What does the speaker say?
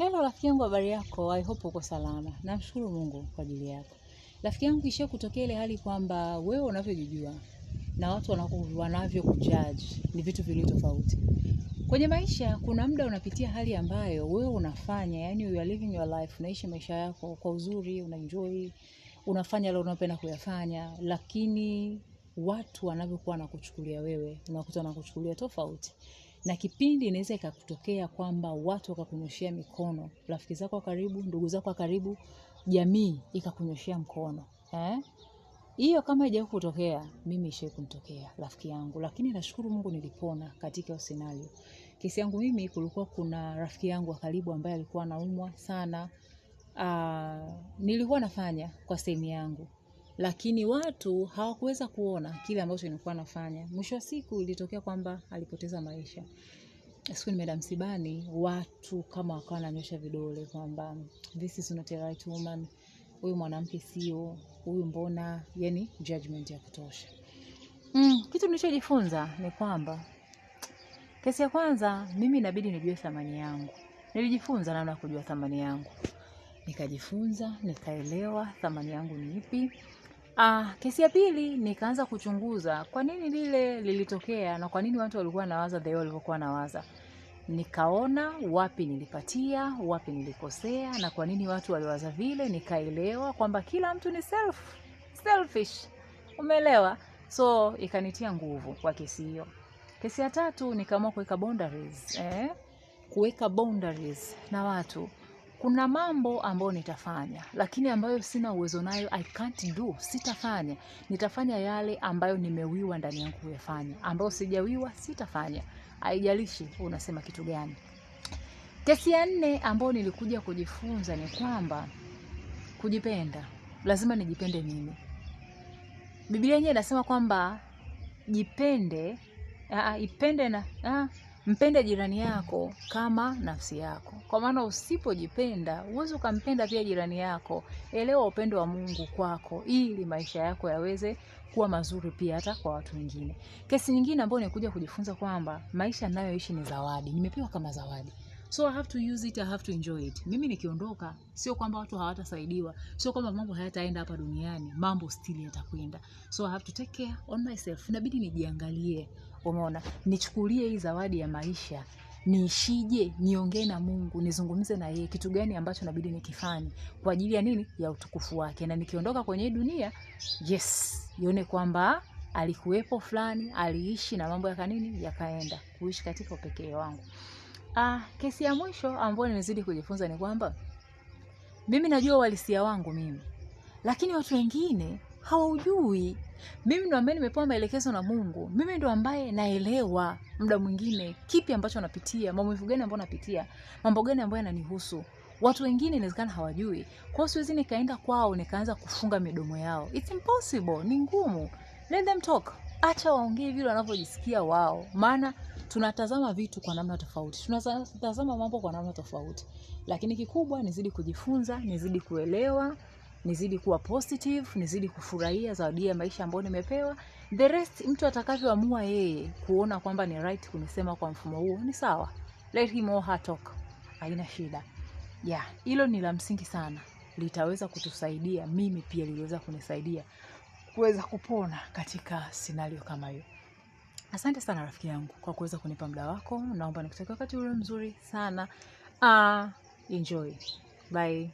Hello rafiki yangu, habari yako? I hope uko salama. Namshukuru Mungu kwa ajili yako. Rafiki yangu, kisha kutokea ile hali kwamba wewe unavyojijua na watu wanavyokujudge ni vitu viwili tofauti. Kwenye maisha kuna muda unapitia hali ambayo wewe unafanya, yani you are living your life, unaishi maisha yako kwa uzuri, unaenjoy, unafanya yale unayopenda kuyafanya, lakini watu wanavyokuwa wanakuchukulia wewe, unakuta wanakuchukulia tofauti. Na kipindi inaweza ikakutokea kwamba watu wakakunyoshia mikono, rafiki zako wa karibu, ndugu zako wa karibu, jamii ikakunyoshia mkono. Hiyo kama haijawahi kutokea, mimi ishawahi kunitokea rafiki yangu, lakini nashukuru Mungu nilipona katika hiyo scenario. Kesi yangu mimi, kulikuwa kuna rafiki yangu wa karibu ambaye alikuwa anaumwa sana. Nilikuwa nafanya kwa sehemu yangu, lakini watu hawakuweza kuona kile ambacho nilikuwa nafanya. Mwisho wa siku ilitokea kwamba alipoteza maisha. Siku nimeenda msibani, watu kama wakawa wananyosha vidole kwamba this is not a right woman, huyu mwanamke sio, huyu mbona, yani judgment ya kutosha. Kitu nilichojifunza ni kwamba kesi ya kwanza, mimi inabidi nijue thamani yangu. Nilijifunza namna ya kujua thamani yangu. Nikajifunza, nikaelewa thamani yangu ni ipi. Kesi ya pili, nikaanza kuchunguza kwa nini lile lilitokea na kwa nini watu walikuwa nawaza the way walikuwa nawaza. Nikaona wapi nilipatia, wapi nilikosea, na kwa nini watu waliwaza vile. Nikaelewa kwamba kila mtu ni selfish. Umeelewa? So ikanitia nguvu kwa kesi hiyo. Kesi ya tatu, nikaamua kuweka boundaries. Kuweka boundaries na watu. Kuna mambo ambayo nitafanya, lakini ambayo sina uwezo nayo, I can't do, sitafanya. Nitafanya yale ambayo nimewiwa ndani yangu kuyafanya. Ambayo sijawiwa, sitafanya. Haijalishi unasema kitu gani. Kesi ya 4 ambayo nilikuja kujifunza ni kwamba kujipenda. Lazima nijipende mimi. Biblia yenyewe inasema kwamba jipende, mpende jirani yako kama nafsi yako. Kwa maana usipojipenda, huwezi ukampenda pia jirani yako. Elewa upendo wa Mungu kwako ili maisha yako yaweze kuwa mazuri pia hata kwa watu wengine. Kesi nyingine ambayo nilikuja kujifunza kwamba maisha ninayoishi ni zawadi. Nimepewa kama zawadi. So I have to use it, I have to enjoy it. Mimi nikiondoka, sio kwamba watu hawatasaidiwa, sio kwamba mambo hayataenda hapa duniani, mambo still yatakwenda. So I have to take care on myself. Inabidi nijiangalie, umeona? Nichukulie hii zawadi ya maisha, niishije, niongee na Mungu, nizungumze na yeye kitu gani ambacho inabidi nikifanye kwa ajili ya nini? Ya utukufu wake. Na nikiondoka kwenye hii dunia, ione kwamba alikuwepo fulani, aliishi na mambo yakaenda, kuishi katika upekee wangu. Kesi ya mwisho ambayo nimezidi kujifunza ni kwamba mimi najua uhalisia wangu mimi, lakini watu wengine hawaujui. Mimi ndo ambaye nimepewa maelekezo na Mungu. Mimi ndo ambaye naelewa muda mwingine kipi ambacho napitia, maumivu gani ambayo napitia, mambo gani ambayo yananihusu. Watu wengine inawezekana hawajui. Kwa hiyo siwezi nikaenda kwao nikaanza kufunga midomo yao. It's impossible, ni ngumu. Let them talk. Acha waongee vile wanavyojisikia wao. Maana tunatazama vitu kwa namna tofauti. Tunatazama mambo kwa namna tofauti. Lakini kikubwa nizidi kujifunza, nizidi kuelewa, nizidi kuwa positive, nizidi kufurahia zawadi ya maisha ambayo nimepewa. The rest mtu atakavyoamua yeye kuona kwamba ni right kunisema kwa mfumo huo, ni sawa. Let him or her talk. Haina shida. Hilo ni la msingi sana. Litaweza kutusaidia, mimi pia liweza kunisaidia kuweza kupona katika scenario kama hiyo. Asante sana rafiki yangu kwa kuweza kunipa muda wako. Naomba nikutakie wakati ule mzuri sana. Enjoy. Bye.